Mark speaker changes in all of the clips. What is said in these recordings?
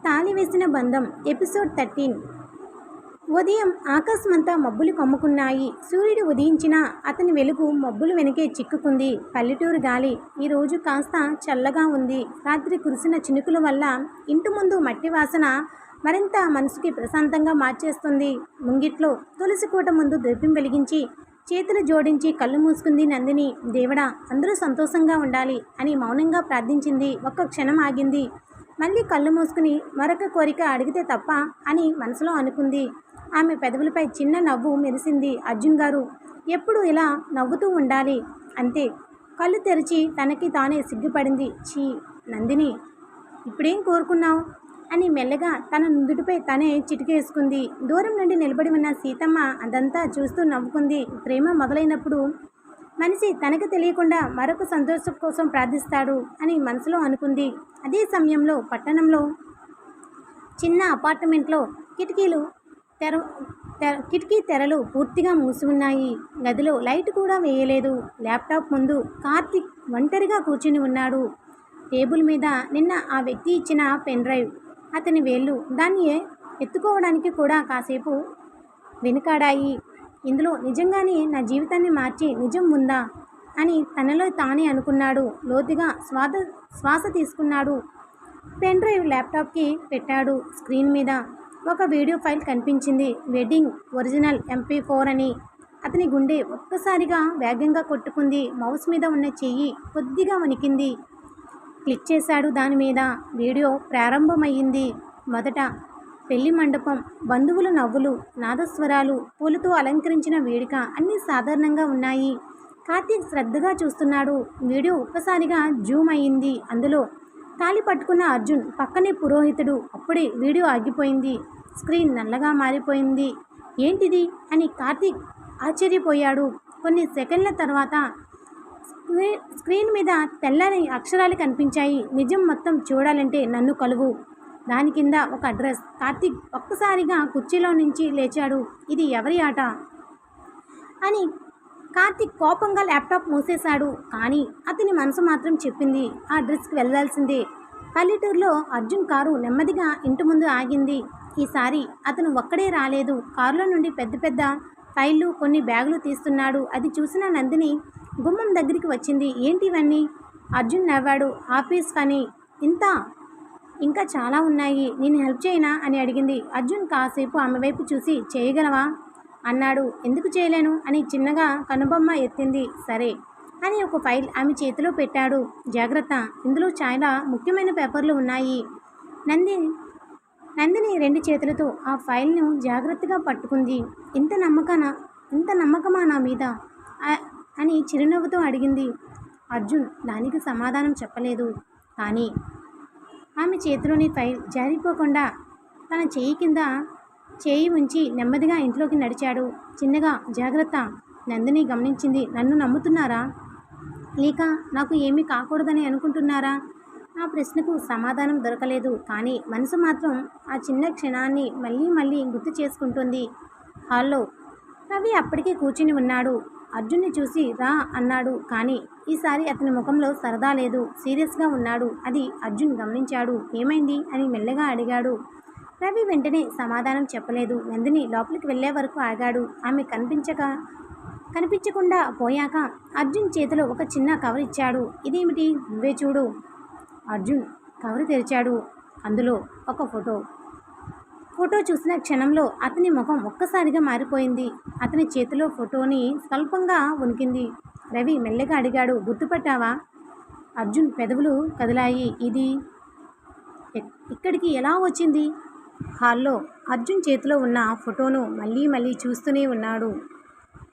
Speaker 1: తాళి వేసిన బంధం ఎపిసోడ్ 13. ఉదయం ఆకాశమంతా మబ్బులు కమ్ముకున్నాయి. సూర్యుడు ఉదయించినా అతని వెలుగు మబ్బులు వెనకే చిక్కుకుంది. పల్లెటూరు గాలి ఈరోజు కాస్త చల్లగా ఉంది. రాత్రి కురిసిన చినుకుల వల్ల ఇంటి ముందు మట్టి వాసన మరింత మనసుకి ప్రశాంతంగా మార్చేస్తుంది. ముంగిట్లో తులసి కోట ముందు దీపం వెలిగించి చేతులు జోడించి కళ్ళు మూసుకుంది నందిని. దేవుడా, అందరూ సంతోషంగా ఉండాలి అని మౌనంగా ప్రార్థించింది. ఒక్క క్షణం ఆగింది. మళ్ళీ కళ్ళు మూసుకుని మరొక కోరిక అడిగితే తప్ప అని మనసులో అనుకుంది. ఆమె పెదవులపై చిన్న నవ్వు మెరిసింది. అర్జున్ గారు ఎప్పుడు ఇలా నవ్వుతూ ఉండాలి అంతే. కళ్ళు తెరిచి తనకి తానే సిగ్గుపడింది. ఛీ నందిని, ఇప్పుడేం కోరుకున్నావు అని మెల్లగా తన నుదుటిపై తనే చిటికేసుకుంది. దూరం నుండి నిలబడి ఉన్న సీతమ్మ అదంతా చూస్తూ నవ్వుకుంది. ప్రేమ మొదలైనప్పుడు మనిషి తనకు తెలియకుండా మరొక సంతోషం కోసం ప్రార్థిస్తాడు అని మనసులో అనుకుంది. అదే సమయంలో పట్టణంలో చిన్న అపార్ట్మెంట్లో కిటికీ తెరలు పూర్తిగా మూసి ఉన్నాయి. గదిలో లైట్ కూడా వేయలేదు. ల్యాప్టాప్ ముందు కార్తిక్ ఒంటరిగా కూర్చుని ఉన్నాడు. టేబుల్ మీద నిన్న ఆ వ్యక్తి ఇచ్చిన పెన్ డ్రైవ్. అతని వేళ్ళు దాన్ని ఎత్తుకోవడానికి కూడా కాసేపు వెనుకాడాయి. ఇందులో నిజంగానే నా జీవితాన్ని మార్చి నిజం ఉందా అని తనలో తానే అనుకున్నాడు. లోతుగా శ్వాస తీసుకున్నాడు. పెన్ డ్రైవ్ ల్యాప్టాప్కి పెట్టాడు. స్క్రీన్ మీద ఒక వీడియో ఫైల్ కనిపించింది. వెడ్డింగ్ ఒరిజినల్ MP4 అని. అతని గుండె ఒక్కసారిగా వేగంగా కొట్టుకుంది. మౌస్ మీద ఉన్న చెయ్యి కొద్దిగా వణికింది. క్లిక్ చేశాడు దాని మీద. వీడియో ప్రారంభమయ్యింది. మొదట పెళ్లి మండపం, బంధువుల నవ్వులు, నాదస్వరాలు, పూలతో అలంకరించిన వేడుక అన్నీ సాధారణంగా ఉన్నాయి. కార్తీక్ శ్రద్ధగా చూస్తున్నాడు. వీడియో ఒక్కసారిగా జూమ్ అయ్యింది. అందులో తాళి పట్టుకున్న అర్జున్, పక్కనే పురోహితుడు. అప్పుడే వీడియో ఆగిపోయింది. స్క్రీన్ నల్లగా మారిపోయింది. ఏంటిది అని కార్తీక్ ఆశ్చర్యపోయాడు. కొన్ని సెకండ్ల తర్వాత స్క్రీన్ మీద తెల్లని అక్షరాలు కనిపించాయి. నిజం మొత్తం చూడాలంటే నన్ను కలువు. దాని కింద ఒక అడ్రస్. కార్తీక్ ఒక్కసారిగా కుర్చీలో నుంచి లేచాడు. ఇది ఎవరి ఆట అని కార్తీక్ కోపంగా ల్యాప్టాప్ మూసేశాడు. కానీ అతని మనసు మాత్రం చెప్పింది ఆ అడ్రస్కి వెళ్ళాల్సిందే. పల్లెటూరులో అర్జున్ కారు నెమ్మదిగా ఇంటి ముందు ఆగింది. ఈసారి అతను ఒక్కడే రాలేదు. కారులో నుండి పెద్ద పెద్ద ఫైళ్ళు, కొన్ని బ్యాగులు తీస్తున్నాడు. అది చూసిన నందిని గుమ్మం దగ్గరికి వచ్చింది. ఏంటి ఇవన్నీ? అర్జున్ నవ్వాడు. ఆఫీస్ పని. ఇంకా చాలా ఉన్నాయి. నేను హెల్ప్ చేయనా అని అడిగింది. అర్జున్ కాసేపు ఆమె వైపు చూసి చేయగలవా అన్నాడు. ఎందుకు చేయలేను అని చిన్నగా కనుబొమ్మ ఎత్తింది. సరే అని ఒక ఫైల్ ఆమె చేతిలో పెట్టాడు. జాగ్రత్త, ఇందులో చాలా ముఖ్యమైన పేపర్లు ఉన్నాయి. నందిని రెండు చేతులతో ఆ ఫైల్ను జాగ్రత్తగా పట్టుకుంది. ఇంత నమ్మకమా నా మీద అని చిరునవ్వుతో అడిగింది. అర్జున్ దానికి సమాధానం చెప్పలేదు. కానీ ఆమె చేతిలోని ఫైల్ జారిపోకుండా తన చేయి కింద చేయి ఉంచి నెమ్మదిగా ఇంట్లోకి నడిచాడు. చిన్నగా, జాగ్రత్త. నందిని గమనించింది. నన్ను నమ్ముతున్నారా లేక నాకు ఏమీ కాకూడదని అనుకుంటున్నారా? ఆ ప్రశ్నకు సమాధానం దొరకలేదు. కానీ మనసు మాత్రం ఆ చిన్న క్షణాన్ని మళ్ళీ మళ్ళీ గుర్తు చేసుకుంటుంది. హాల్లో రవి అప్పటికే కూర్చుని ఉన్నాడు. అర్జున్ని చూసి రా అన్నాడు. కానీ ఈసారి అతని ముఖంలో సరదా లేదు. సీరియస్గా ఉన్నాడు. అది అర్జున్ గమనించాడు. ఏమైంది అని మెల్లగా అడిగాడు. రవి వెంటనే సమాధానం చెప్పలేదు. నందిని లోపలికి వెళ్లే వరకు ఆగాడు. ఆమె కనిపించకుండా పోయాక అర్జున్ చేతిలో ఒక చిన్న కవర్ ఇచ్చాడు. ఇదేమిటి? నువ్వే చూడు. అర్జున్ కవర్ తెరిచాడు. అందులో ఒక ఫోటో చూసిన క్షణంలో అతని ముఖం ఒక్కసారిగా మారిపోయింది. అతని చేతిలో ఫోటోని స్వల్పంగా వణికింది. రవి మెల్లగా అడిగాడు. గుర్తుపట్టావా? అర్జున్ పెదవులు కదిలాయి. ఇది ఇక్కడికి ఎలా వచ్చింది? హాల్లో అర్జున్ చేతిలో ఉన్న ఫోటోను మళ్ళీ మళ్ళీ చూస్తూనే ఉన్నాడు.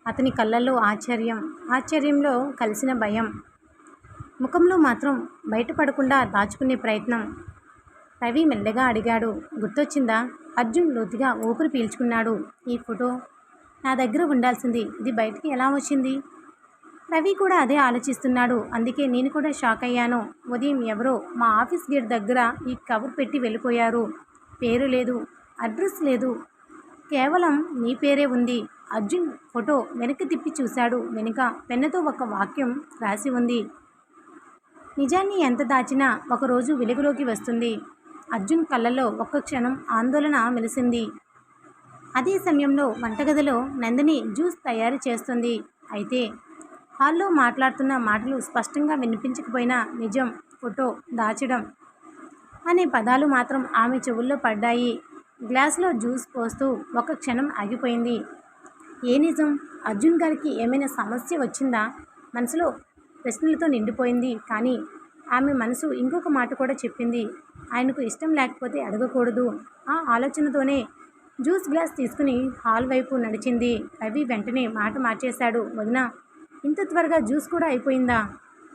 Speaker 1: అతని కళ్ళల్లో ఆశ్చర్యంలో కలిసిన భయం. ముఖంలో మాత్రం బయటపడకుండా దాచుకునే ప్రయత్నం. రవి మెల్లగా అడిగాడు. గుర్తొచ్చిందా? అర్జున్ లోతుగా ఊపిరి పీల్చుకున్నాడు. ఈ ఫోటో నా దగ్గర ఉండాల్సింది. ఇది బయటికి ఎలా వచ్చింది? రవి కూడా అదే ఆలోచిస్తున్నాడు. అందుకే నేను కూడా షాక్ అయ్యాను. ఉదయం ఎవరో మా ఆఫీస్ గేట్ దగ్గర ఈ కవర్ పెట్టి వెళ్ళిపోయారు. పేరు లేదు, అడ్రస్ లేదు, కేవలం నీ పేరే ఉంది. అర్జున్ ఫోటో వెనక్కి తిప్పి చూశాడు. వెనుక పెన్నుతో ఒక వాక్యం రాసి ఉంది. నిజాన్ని ఎంత దాచినా ఒకరోజు వెలుగులోకి వస్తుంది. అర్జున్ కళ్ళల్లో ఒక్క క్షణం ఆందోళన మెలిసింది. అదే సమయంలో వంటగదిలో నందిని జ్యూస్ తయారు చేస్తుంది. అయితే హాల్లో మాట్లాడుతున్న మాటలు స్పష్టంగా వినిపించకపోయినా నిజం, ఫోటో దాచడం అనే పదాలు మాత్రం ఆమె చెవుల్లో పడ్డాయి. గ్లాసులో జ్యూస్ పోస్తూ ఒక క్షణం ఆగిపోయింది. ఏ నిజం? అర్జున్ గారికి ఏమైనా సమస్య వచ్చిందా? మనసులో ప్రశ్నలతో నిండిపోయింది. కానీ ఆమె మనసు ఇంకొక మాట కూడా చెప్పింది. ఆయనకు ఇష్టం లేకపోతే అడగకూడదు. ఆ ఆలోచనతోనే జ్యూస్ గ్లాస్ తీసుకుని హాల్ వైపు నడిచింది. రవి వెంటనే మాట మార్చేశాడు. వదినా, ఇంత త్వరగా జ్యూస్ కూడా అయిపోయిందా?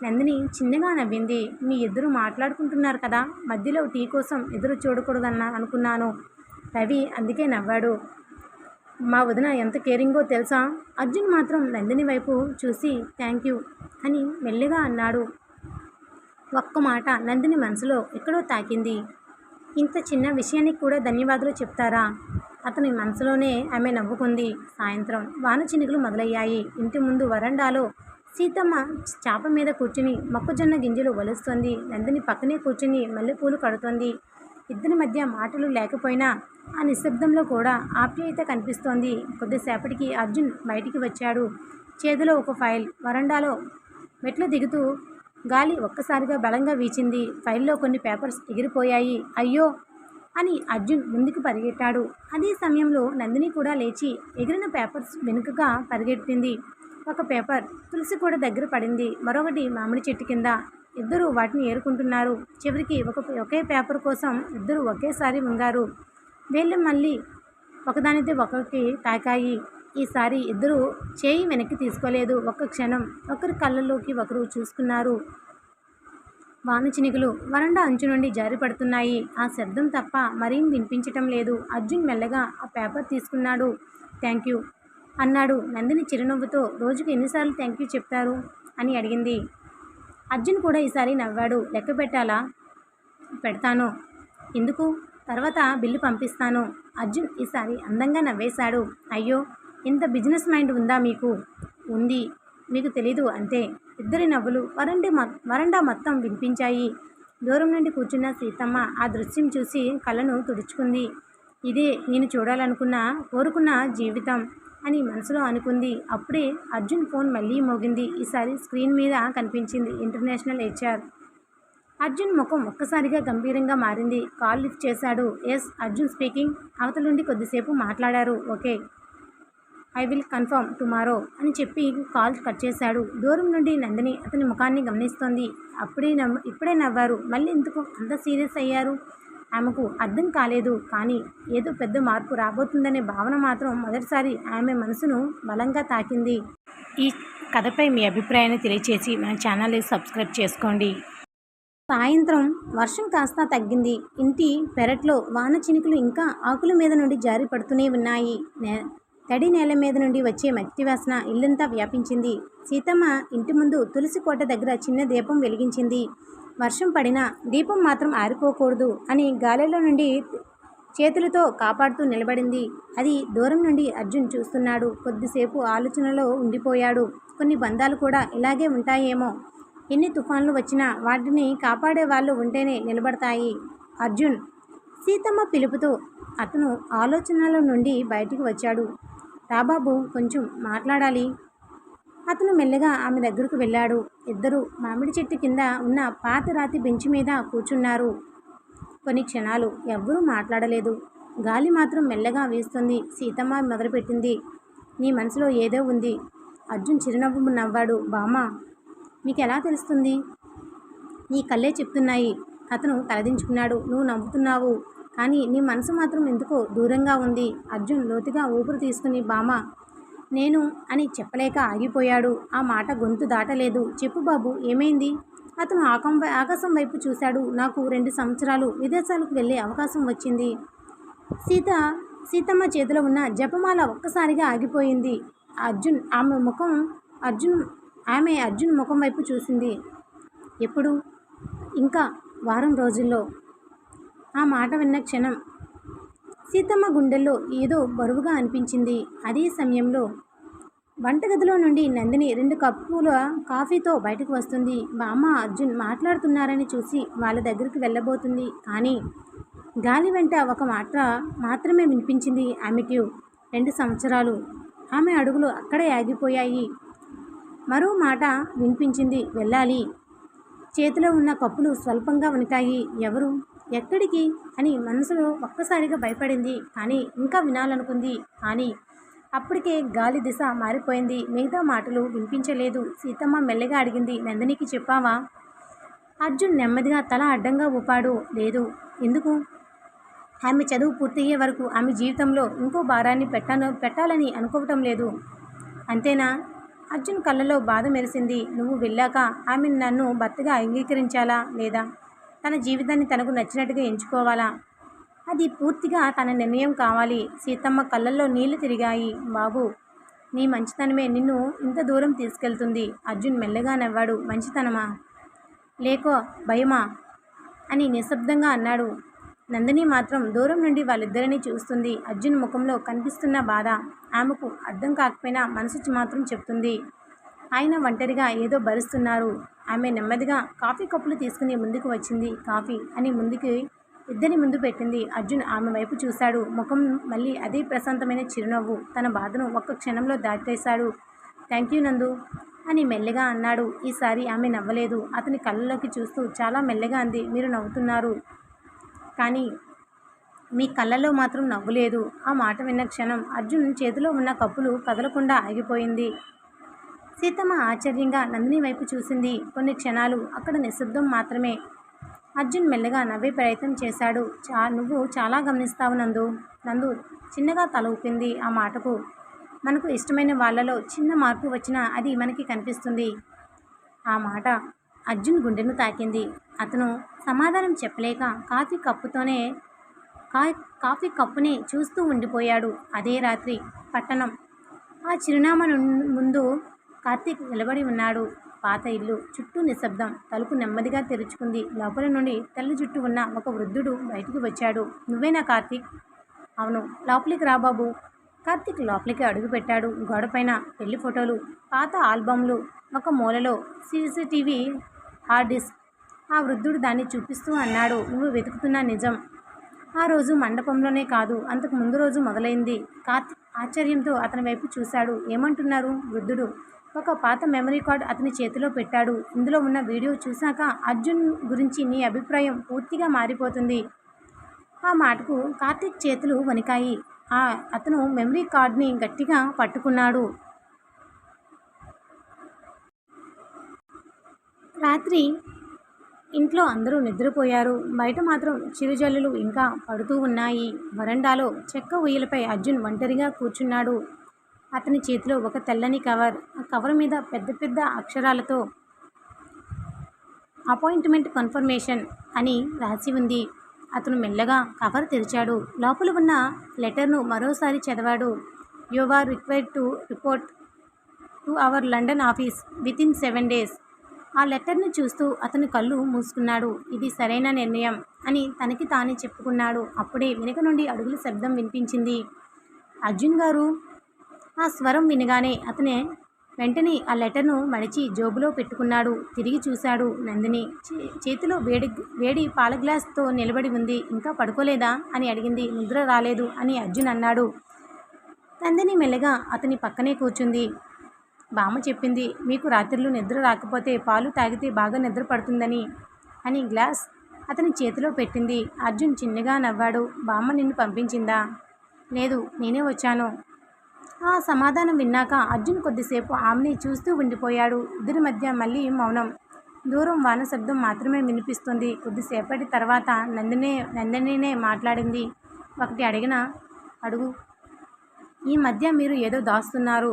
Speaker 1: నందిని చిన్నగా నవ్వింది. మీ ఇద్దరు మాట్లాడుకుంటున్నారు కదా, మధ్యలో టీ కోసం ఎదురు చూడకూడదన్నా అనుకున్నాను. రవి అందుకే నవ్వాడు. మా వదిన ఎంత కేరింగో తెలుసా? అర్జున్ మాత్రం నందిని వైపు చూసి థ్యాంక్ యూ అని మెల్లిగా అన్నాడు. ఒక్క మాట నందిని మనసులో ఎక్కడో తాకింది. ఇంత చిన్న విషయానికి కూడా ధన్యవాదాలు చెప్తారా? అతని మనసులోనే ఆమె నవ్వుకుంది. సాయంత్రం వాన చినుకులు మొదలయ్యాయి. ఇంటి ముందు వరండాలో సీతమ్మ చాప మీద కూర్చుని మొక్కజొన్న గింజలు వలుస్తుంది. నందిని పక్కనే కూర్చుని మల్లెపూలు కడుతోంది. ఇద్దరి మధ్య మాటలు లేకపోయినా ఆ నిశ్శబ్దంలో కూడా ఆప్యాయత కనిపిస్తోంది. కొద్దిసేపటికి అర్జున్ బయటికి వచ్చాడు. చేతిలో ఒక ఫైల్. వరండాలో మెట్లు దిగుతూ గాలి ఒక్కసారిగా బలంగా వీచింది. ఫైల్లో కొన్ని పేపర్స్ ఎగిరిపోయాయి. అయ్యో అని అర్జున్ ముందుకు పరిగెట్టాడు. అదే సమయంలో నందిని కూడా లేచి ఎగిరిన పేపర్స్ వెనుకగా పరిగెట్టింది. ఒక పేపర్ తులసి కూడా దగ్గర పడింది. మరొకటి మామిడి చెట్టు కింద. ఇద్దరు వాటిని ఏరుకుంటున్నారు. చివరికి ఒకే పేపర్ కోసం ఇద్దరు ఒకేసారి వంగారు. వేళ్ళు మళ్ళీ ఒకదానితో ఒకరికి తాకాయి. ఈసారి ఇద్దరు చేయి వెనక్కి తీసుకోలేదు. ఒక్క క్షణం ఒకరి కళ్ళల్లోకి ఒకరు చూసుకున్నారు. వాన చినుకులు వరండా అంచు నుండి జారిపడుతున్నాయి. ఆ శబ్దం తప్ప మరేం వినిపించటం లేదు. అర్జున్ మెల్లగా ఆ పేపర్ తీసుకున్నాడు. థ్యాంక్ యూ అన్నాడు. నందిని చిరునవ్వుతో రోజుకు ఎన్నిసార్లు థ్యాంక్ యూ చెప్తారు అని అడిగింది. అర్జున్ కూడా ఈసారి నవ్వాడు. లెక్క పెట్టాలా? పెడతాను. ఎందుకు? తర్వాత బిల్లు పంపిస్తాను. అర్జున్ ఈసారి అందంగా నవ్వేశాడు. అయ్యో, ఇంత బిజినెస్ మైండ్ ఉందా మీకు? ఉంది, మీకు తెలీదు అంతే. ఇద్దరి నవ్వులు వరండా మొత్తం వినిపించాయి. దూరం నుండి కూర్చున్న సీతమ్మ ఆ దృశ్యం చూసి కళ్ళను తుడుచుకుంది. ఇదే నేను కోరుకున్న జీవితం అని మనసులో అనుకుంది. అప్పుడే అర్జున్ ఫోన్ మళ్ళీ మోగింది. ఈసారి స్క్రీన్ మీద కనిపించింది ఇంటర్నేషనల్ హెచ్ఆర్. అర్జున్ ముఖం ఒక్కసారిగా గంభీరంగా మారింది. కాల్ లిఫ్ట్ చేశాడు. Yes, Arjun speaking. అవతల నుండి కొద్దిసేపు మాట్లాడారు. Okay, I will confirm tomorrow అని చెప్పి కాల్ కట్ చేశాడు. దూరం నుండి నందిని అతని ముఖాన్ని గమనిస్తోంది. ఇప్పుడే నవ్వారు, మళ్ళీ ఎందుకు అంత సీరియస్ అయ్యారు? ఆమెకు అర్థం కాలేదు. కానీ ఏదో పెద్ద మార్పు రాబోతుందనే భావన మాత్రం మొదటిసారి ఆమె మనసును బలంగా తాకింది. ఈ కథపై మీ అభిప్రాయాన్ని తెలియచేసి మన ఛానల్ని సబ్స్క్రైబ్ చేసుకోండి. సాయంత్రం వర్షం కాస్త తగ్గింది. ఇంటి పెరట్లో వాన చినుకులు ఇంకా ఆకుల మీద నుండి జారి పడుతూనే ఉన్నాయి. తడి నేల మీద నుండి వచ్చే మట్టి వాసన ఇల్లంతా వ్యాపించింది. సీతమ్మ ఇంటి ముందు తులసి కోట దగ్గర చిన్న దీపం వెలిగించింది. వర్షం పడినా దీపం మాత్రం ఆరిపోకూడదు అని గాలిలో నుండి చేతులతో కాపాడుతూ నిలబడింది. అది దూరం నుండి అర్జున్ చూస్తున్నాడు. కొద్దిసేపు ఆలోచనలో ఉండిపోయాడు. కొన్ని బంధాలు కూడా ఇలాగే ఉంటాయేమో. ఎన్ని తుఫాన్లు వచ్చినా వాటిని కాపాడే వాళ్ళు ఉంటేనే నిలబడతాయి. అర్జున్. సీతమ్మ పిలుపుతో అతను ఆలోచనల నుండి బయటికి వచ్చాడు. రాబాబు, కొంచెం మాట్లాడాలి. అతను మెల్లగా ఆమె దగ్గరకు వెళ్ళాడు. ఇద్దరు మామిడి చెట్టు కింద ఉన్న పాత రాతి బెంచ్ మీద కూర్చున్నారు. కొన్ని క్షణాలు ఎవ్వరూ మాట్లాడలేదు. గాలి మాత్రం మెల్లగా వీస్తుంది. సీతమ్మ మొదలుపెట్టింది. నీ మనసులో ఏదో ఉంది. అర్జున్ చిరునవ్వు నవ్వాడు. బామ్మ, మీకు ఎలా తెలుస్తుంది? నీ కళ్ళే చెప్తున్నాయి. అతను తలదించుకున్నాడు. నువ్వు నవ్వుతున్నావు, కానీ నీ మనసు మాత్రం ఎందుకో దూరంగా ఉంది. అర్జున్ లోతుగా ఊపిరి తీసుకుని బామ్మ, నేను అని చెప్పలేక ఆగిపోయాడు. ఆ మాట గొంతు దాటలేదు. చెప్పు బాబు, ఏమైంది? అతను ఆకాశం వైపు చూశాడు. నాకు 2 సంవత్సరాలు విదేశాలకు వెళ్ళే అవకాశం వచ్చింది. సీతమ్మ చేతిలో ఉన్న జపమాల ఒక్కసారిగా ఆగిపోయింది. ఆమె అర్జున్ ముఖం వైపు చూసింది. ఎప్పుడు? ఇంకా వారం రోజుల్లో. ఆ మాట విన్న క్షణం సీతమ్మ గుండెల్లో ఏదో బరువుగా అనిపించింది. అదే సమయంలో వంటగదిలో నుండి నందిని 2 కప్పుల కాఫీతో బయటకు వస్తుంది. బామ్మ, అర్జున్ మాట్లాడుతున్నారని చూసి వాళ్ళ దగ్గరికి వెళ్ళబోతుంది. కానీ గాలి వెంట ఒక మాట మాత్రమే వినిపించింది ఆమెకు. 2 సంవత్సరాలు. ఆమె అడుగులు అక్కడే ఆగిపోయాయి. మరో మాట వినిపించింది, వెళ్ళాలి. చేతిలో ఉన్న కప్పులు స్వల్పంగా వణికాయి. ఎవరు? ఎక్కడికి? అని మనసులో ఒక్కసారిగా భయపడింది. కానీ ఇంకా వినాలనుకుంది. కానీ అప్పటికే గాలి దిశ మారిపోయింది. మిగతా మాటలు వినిపించలేదు. సీతమ్మ మెల్లగా అడిగింది, నందినికి చెప్పావా? అర్జున్ నెమ్మదిగా తల అడ్డంగా ఊపాడు. లేదు. ఎందుకు? ఆమె చదువు పూర్తయ్యే వరకు ఆమె జీవితంలో ఇంకో భారాన్ని పెట్టాలని అనుకోవటం లేదు. అంతేనా? అర్జున్ కళ్ళలో బాధ మెరిసింది. నువ్వు వెళ్ళాక ఆమె నన్ను భర్తగా అంగీకరించాలా, లేదా తన జీవితాన్ని తనకు నచ్చినట్టుగా ఎంచుకోవాలా? అది పూర్తిగా తన నిర్ణయం కావాలి. సీతమ్మ కళ్ళల్లో నీళ్లు తిరిగాయి. బాబు, నీ మంచితనమే నిన్ను ఇంత దూరం తీసుకెళ్తుంది. అర్జున్ మెల్లగా నవ్వాడు. మంచితనమా? లేకో భయమా? అని నిశ్శబ్దంగా అన్నాడు. నందిని మాత్రం దూరం నుండి వాళ్ళిద్దరినీ చూస్తుంది. అర్జున్ ముఖంలో కనిపిస్తున్న బాధ ఆమెకు అర్థం కాకపోయినా మనసు మాత్రం చెప్తుంది. ఆయన ఒంటరిగా ఏదో భరిస్తున్నారు. ఆమె నెమ్మదిగా కాఫీ కప్పులు తీసుకుని ముందుకు వచ్చింది. కాఫీ అని ఇద్దరి ముందు పెట్టింది. అర్జున్ ఆమె వైపు చూశాడు. ముఖం మళ్ళీ అదే ప్రశాంతమైన చిరునవ్వు. తన బాధను ఒక్క క్షణంలో దాటేశాడు. థ్యాంక్ యూ నందు అని మెల్లగా అన్నాడు. ఈసారి ఆమె నవ్వలేదు. అతని కళ్ళలోకి చూస్తూ చాలా మెల్లగా అంది, మీరు నవ్వుతున్నారు కానీ మీ కళ్ళల్లో మాత్రం నవ్వులేదు. ఆ మాట విన్న క్షణం అర్జున్ చేతిలో ఉన్న కప్పులు కదలకుండా ఆగిపోయింది. సీతమ్మ ఆశ్చర్యంగా నందిని వైపు చూసింది. కొన్ని క్షణాలు అక్కడ నిశ్శబ్దం మాత్రమే. అర్జున్ మెల్లగా నవ్వే ప్రయత్నం చేశాడు. నువ్వు చాలా గమనిస్తావు నందు. నందు చిన్నగా తల ఊపింది. ఆ మాటకు మనకు ఇష్టమైన వాళ్ళలో చిన్న మార్పు వచ్చినా అది మనకి కనిపిస్తుంది. ఆ మాట అర్జున్ గుండెను తాకింది. అతను సమాధానం చెప్పలేక కాఫీ కప్పునే చూస్తూ ఉండిపోయాడు. అదే రాత్రి పట్టణం. ఆ చిరునామా ముందు కార్తీక్ నిలబడి ఉన్నాడు. పాత ఇల్లు. చుట్టూ నిశ్శబ్దం. తలుపు నెమ్మదిగా తెరుచుకుంది. లోపల నుండి తెల్ల జుట్టు ఉన్న ఒక వృద్ధుడు బయటికి వచ్చాడు. నువ్వేనా కార్తీక్? అవును. లోపలికి రా బాబు. కార్తీక్ లోపలికి అడుగుపెట్టాడు. గోడపైన పెళ్లి ఫోటోలు, పాత ఆల్బమ్లు, ఒక మూలలో సీసీటీవీ హార్డ్ డిస్క్. ఆ వృద్ధుడు దాన్ని చూపిస్తూ అన్నాడు, నువ్వు వెతుకుతున్న నిజం ఆ రోజు మండపంలోనే కాదు, అంతకు ముందు రోజు మొదలైంది. కార్తీక్ ఆశ్చర్యంతో అతని వైపు చూశాడు. ఏమంటున్నారు? వృద్ధుడు ఒక పాత మెమరీ కార్డ్ అతని చేతిలో పెట్టాడు. ఇందులో ఉన్న వీడియో చూశాక అర్జున్ గురించి నీ అభిప్రాయం పూర్తిగా మారిపోతుంది. ఆ మాటకు కార్తీక్ చేతులు వణికాయి. అతను మెమరీ కార్డ్ని గట్టిగా పట్టుకున్నాడు. రాత్రి ఇంట్లో అందరూ నిద్రపోయారు. బయట మాత్రం చిరుజల్లులు ఇంకా పడుతూ ఉన్నాయి. వరండాలో చెక్క ఉయ్యలపై అర్జున్ ఒంటరిగా కూర్చున్నాడు. అతని చేతిలో ఒక తెల్లని కవర్. ఆ కవర్ మీద పెద్ద పెద్ద అక్షరాలతో అపాయింట్మెంట్ కన్ఫర్మేషన్ అని రాసి ఉంది. అతను మెల్లగా కవర్ తెరిచాడు. లోపల ఉన్న లెటర్ను మరోసారి చదివాడు. You are required to report to our London office within 7 days. ఆ లెటర్ను చూస్తూ అతను కళ్ళు మూసుకున్నాడు. ఇది సరైన నిర్ణయం అని తనకి తానే చెప్పుకున్నాడు. అప్పుడే వెనుక నుండి అడుగుల శబ్దం వినిపించింది. అర్జున్ గారు. ఆ స్వరం వినగానే అతనే వెంటనే ఆ లెటర్ను మడిచి జోబులో పెట్టుకున్నాడు. తిరిగి చూశాడు. నందిని చేతిలో వేడి పాల గ్లాస్తో నిలబడి ఉంది. ఇంకా పడుకోలేదా అని అడిగింది. నిద్ర రాలేదు అని అర్జున్ అన్నాడు. నందిని మెల్లగా అతని పక్కనే కూర్చుంది. బామ్మ చెప్పింది, మీకు రాత్రులు నిద్ర రాకపోతే పాలు తాగితే బాగా నిద్ర పడుతుందని అని గ్లాస్ అతని చేతిలో పెట్టింది. అర్జున్ చిన్నగా నవ్వాడు. బామ్మ నిన్ను పంపించిందా? లేదు, నేనే వచ్చాను. ఆ సమాధానం విన్నాక అర్జున్ కొద్దిసేపు ఆమెని చూస్తూ ఉండిపోయాడు. ఇద్దరి మధ్య మళ్ళీ మౌనం. దూరం వాన శబ్దం మాత్రమే వినిపిస్తుంది. కొద్దిసేపటి తర్వాత నందినినే మాట్లాడింది. ఒకటి అడుగు. ఈ మధ్య మీరు ఏదో దాస్తున్నారు.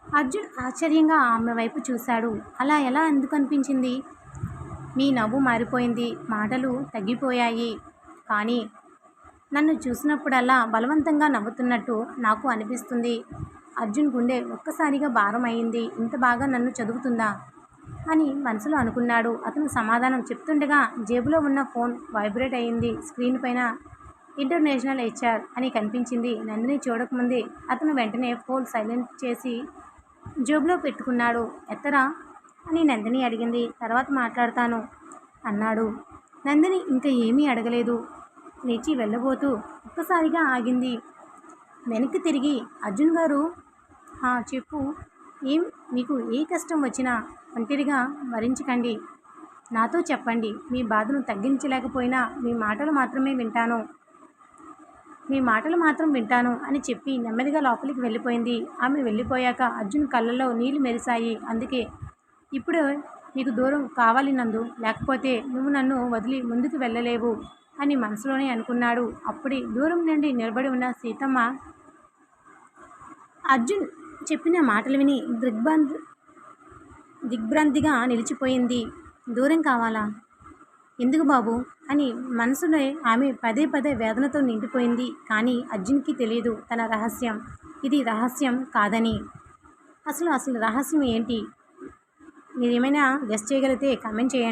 Speaker 1: అర్జున్ ఆశ్చర్యంగా ఆమె వైపు చూశాడు. అలా ఎలా ఎందుకు అనిపించింది? మీ నవ్వు మారిపోయింది. మాటలు తగ్గిపోయాయి. కానీ నన్ను చూసినప్పుడల్లా బలవంతంగా నవ్వుతున్నట్టు నాకు అనిపిస్తుంది. అర్జున్ గుండె ఒక్కసారిగా భారం అయింది. ఇంత బాగా నన్ను చదువుతుందా అని మనసులో అనుకున్నాడు. అతను సమాధానం చెప్తుండగా జేబులో ఉన్న ఫోన్ వైబ్రేట్ అయింది. స్క్రీన్ పైన ఇంటర్నేషనల్ హెచ్ఆర్ అని కనిపించింది. నందిని చూడకముందే అతను వెంటనే ఫోన్ సైలెంట్ చేసి జేబులో పెట్టుకున్నాడు. ఎత్తరా అని నందిని అడిగింది. తర్వాత మాట్లాడతాను అన్నాడు. నందిని ఇంకా ఏమీ అడగలేదు. లేచి వెళ్ళబోతూ ఒక్కసారిగా ఆగింది. వెనక్కి తిరిగి అర్జున్ గారు, చెప్పు, ఏం మీకు ఏ కష్టం వచ్చినా ఒంటరిగా భరించకండి. నాతో చెప్పండి. మీ బాధను తగ్గించలేకపోయినా మీ మాటలు మాత్రం వింటాను అని చెప్పి నెమ్మదిగా లోపలికి వెళ్ళిపోయింది. ఆమె వెళ్ళిపోయాక అర్జున్ కళ్ళల్లో నీళ్లు మెరిశాయి. అందుకే ఇప్పుడు నీకు దూరం కావాలి నందు, లేకపోతే నువ్వు నన్ను వదిలి ముందుకు వెళ్ళలేవు అని మనసులోనే అనుకున్నాడు. అప్పుడే దూరం నుండి నిలబడి ఉన్న సీతమ్మ అర్జున్ చెప్పిన మాటలు విని దిగ్భ్రాంతిగా నిలిచిపోయింది. దూరం కావాలా? ఎందుకు బాబు అని మనసులో ఆమె పదే పదే వేదనతో నిండిపోయింది. కానీ అర్జున్కి తెలియదు తన రహస్యం ఇది రహస్యం కాదని. అసలు రహస్యం ఏంటి? మీరేమైనా గెస్ చేయగలిగితే కామెంట్ చేయండి.